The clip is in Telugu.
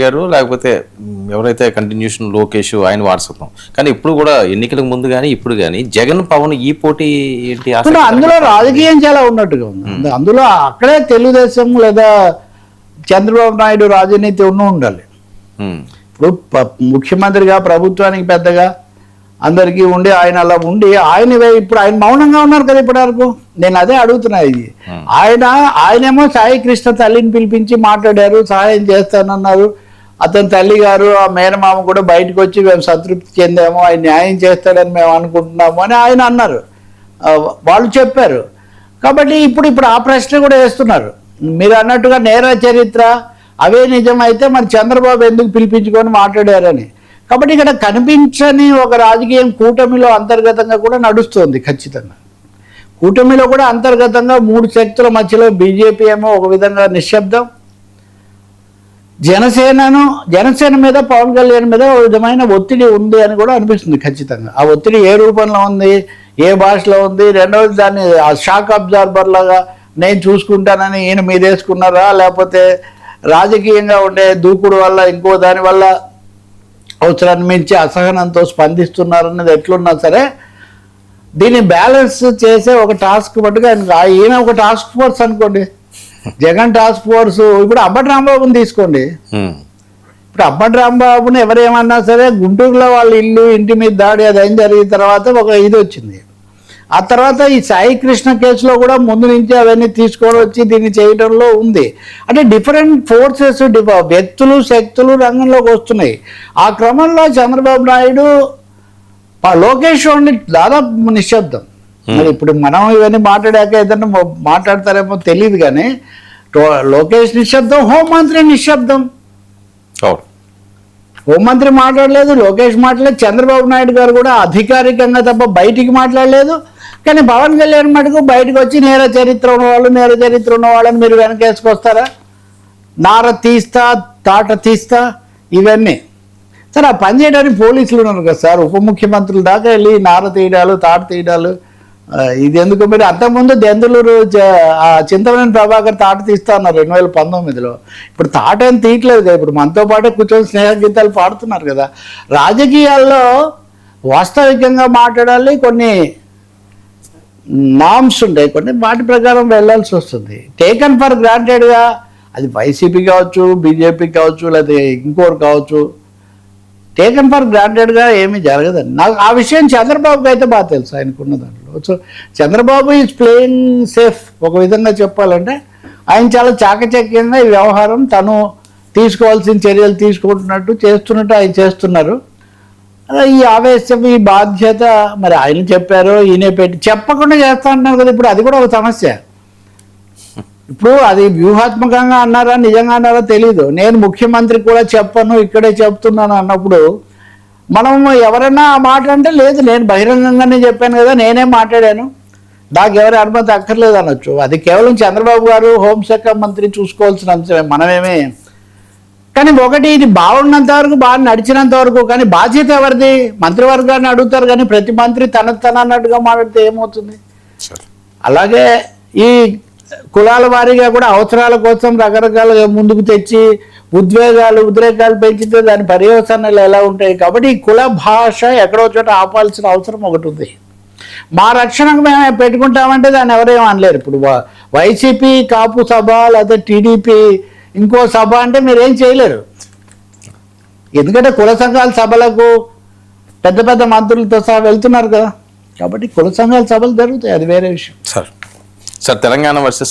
గారు లేకపోతే ఎవరైతే కంటిన్యూషన్ లోకేష్ ఆయన వారసత్వం, కానీ ఇప్పుడు కూడా ఎన్నికలకు ముందు కానీ ఇప్పుడు కానీ జగన్ పవన్ ఈ పోటీ ఏంటి? అందులో రాజకీయం చాలా ఉన్నట్టుగా ఉంది. అందులో అక్కడే తెలుగుదేశం లేదా చంద్రబాబు నాయుడు రాజనీతి ఉండాలి. ఇప్పుడు ముఖ్యమంత్రిగా ప్రభుత్వానికి పెద్దగా అందరికీ ఉండి ఆయన అలా ఉండి ఇప్పుడు ఆయన మౌనంగా ఉన్నారు కదా ఇప్పటి వరకు. నేను అదే అడుగుతున్నా. ఇది ఆయనేమో సాయి కృష్ణ తల్లిని పిలిపించి మాట్లాడారు, సహాయం చేస్తానన్నారు. అతని తల్లి గారు ఆ మేనమామ కూడా బయటకు వచ్చి మేము సంతృప్తి చెందాము, ఆయన న్యాయం చేస్తాడని మేము అనుకుంటున్నాము అని ఆయన అన్నారు, వాళ్ళు చెప్పారు. కాబట్టి ఇప్పుడు ఆ ప్రశ్న కూడా వేస్తున్నారు. మీరు అన్నట్టుగా నేర చరిత్ర అవే నిజమైతే మరి చంద్రబాబు ఎందుకు పిలిపించుకొని మాట్లాడారని. కాబట్టి ఇక్కడ కనిపించని ఒక రాజకీయం కూటమిలో అంతర్గతంగా కూడా నడుస్తుంది. ఖచ్చితంగా కూటమిలో కూడా అంతర్గతంగా మూడు శక్తుల మధ్యలో బీజేపీ ఏమో ఒక విధంగా నిశ్శబ్దం, జనసేన మీద పవన్ కళ్యాణ్ మీద ఒక విధమైన ఒత్తిడి ఉంది అని కూడా అనిపిస్తుంది. ఖచ్చితంగా ఆ ఒత్తిడి ఏ రూపంలో ఉంది, ఏ భాషలో ఉంది, రెండవది దాన్ని ఆ షాక్ అబ్జార్బర్ లాగా నేను చూసుకుంటానని ఈయన మీదేసుకున్నారా, లేకపోతే రాజకీయంగా ఉండే దూకుడు వల్ల ఇంకో దాని వల్ల అవసరాన్ని మించి అసహనంతో స్పందిస్తున్నారన్నది ఎట్లున్నా సరే దీన్ని బ్యాలెన్స్ చేసే ఒక టాస్క్ మటుగా ఈయన ఒక టాస్క్ ఫోర్స్ అనుకోండి, జగన్ టాస్క్ ఫోర్స్. ఇప్పుడు అంబటి రాంబాబుని తీసుకోండి. ఇప్పుడు అంబటి రాంబాబుని ఎవరేమన్నా సరే గుంటూరులో వాళ్ళ ఇంటి మీద దాడి అది ఏం జరిగిన తర్వాత ఒక ఇది వచ్చింది. ఆ తర్వాత ఈ సాయి కృష్ణ కేసులో కూడా ముందు నుంచి అవన్నీ తీసుకొని వచ్చి దీన్ని చేయడంలో ఉంది. అంటే డిఫరెంట్ ఫోర్సెస్ వ్యక్తులు శక్తులు రంగంలోకి వస్తున్నాయి. ఆ క్రమంలో చంద్రబాబు నాయుడు లోకేష్ వాడిని దాదాపు నిశ్శబ్దం. మరి ఇప్పుడు మనం ఇవన్నీ మాట్లాడాక ఏదన్నా మాట్లాడతారేమో తెలియదు, కానీ లోకేష్ నిశ్శబ్దం, హోంమంత్రి నిశ్శబ్దం. హోంమంత్రి మాట్లాడలేదు, లోకేష్ మాట్లాడలేదు, చంద్రబాబు నాయుడు గారు కూడా అధికారికంగా తప్ప బయటికి మాట్లాడలేదు. కానీ పవన్ కళ్యాణ్ మటుకు బయటకు వచ్చి నేర చరిత్ర ఉన్న వాళ్ళని మీరు వెనకేసుకొస్తారా, నార తీస్తా తాట తీస్తా ఇవన్నీ. సరే, ఆ పని చేయడానికి పోలీసులు ఉన్నారు కదా సార్, ఉప ముఖ్యమంత్రుల దాకా వెళ్ళి నార తీయడాలు తాట తీయడాలు ఇది ఎందుకు? మీరు అంతకుముందు దెందులూరు చింతమనేని ప్రభాకర్ తాట తీస్తా ఉన్నారు 2019లో. ఇప్పుడు తాట ఏం తీయట్లేదు కదా, ఇప్పుడు మనతో పాటు కూర్చొని స్నేహ గీతాలు పాడుతున్నారు కదా. రాజకీయాల్లో వాస్తవికంగా మాట్లాడాలి, కొన్ని నామ్స్ ఉంటాయి, కొన్ని వాటి ప్రకారం వెళ్ళాల్సి వస్తుంది. టేకన్ ఫర్ గ్రాంటెడ్గా అది వైసీపీ కావచ్చు, బీజేపీ కావచ్చు, లేదా ఇంకోరు కావచ్చు, టేకన్ ఫర్ గ్రాంటెడ్గా ఏమీ జరగదండి. నాకు ఆ విషయం చంద్రబాబుకి అయితే బాగా తెలుసు, ఆయనకున్న దాంట్లో. So Chandrababu is playing safe. ఒక విధంగా చెప్పాలంటే ఆయన చాలా చాకచక్యంగా ఈ వ్యవహారం తను తీసుకోవాల్సిన చర్యలు చేస్తున్నట్టు ఆయన చేస్తున్నారు. ఈ ఆవేశం, ఈ బాధ్యత మరి ఆయన చెప్పారో ఈయనే పెట్టి చెప్పకుండా చేస్తా అంటున్నారు కదా. ఇప్పుడు అది కూడా ఒక సమస్య. ఇప్పుడు అది వ్యూహాత్మకంగా అన్నారా నిజంగా అన్నారా తెలీదు. నేను ముఖ్యమంత్రి కూడా చెప్పను, ఇక్కడే చెప్తున్నాను అన్నప్పుడు మనం ఎవరైనా ఆ మాట అంటే లేదు నేను బహిరంగంగానే చెప్పాను కదా, నేనే మాట్లాడాను, నాకు ఎవరి అనుమతి అక్కర్లేదు అనొచ్చు. అది కేవలం చంద్రబాబు గారు హోంశాఖ మంత్రి చూసుకోవాల్సిన అంశమే, మనమేమే. కానీ ఒకటి, ఇది బాగున్నంత వరకు, బాగా నడిచినంత వరకు, కానీ బాధ్యత ఎవరిది? మంత్రివర్గాన్ని అడుగుతారు, కానీ ప్రతి మంత్రి తన అన్నట్టుగా మాట్లాడితే ఏమవుతుంది? అలాగే ఈ కులాల వారీగా కూడా అవసరాల కోసం రకరకాలుగా ముందుకు తెచ్చి ఉద్రేకాలు పెంచితే దాని పర్యవసానాలు ఎలా ఉంటాయి? కాబట్టి ఈ కుల భాష ఎక్కడో చోట ఆపాల్సిన అవసరం ఒకటి ఉంది. మా రక్షణకు మేము పెట్టుకుంటామంటే దాన్ని ఎవరేమో అనలేరు. ఇప్పుడు వైసీపీ కాపు సభ లేదా టీడీపీ ఇంకో సభ అంటే మీరేం చేయలేరు, ఎందుకంటే కుల సంఘాల సభలకు పెద్ద పెద్ద మంత్రులతో సహా వెళ్తున్నారు కదా. కాబట్టి కుల సంఘాల సభలు జరుగుతాయి, అది వేరే విషయం. Sir Telangana versus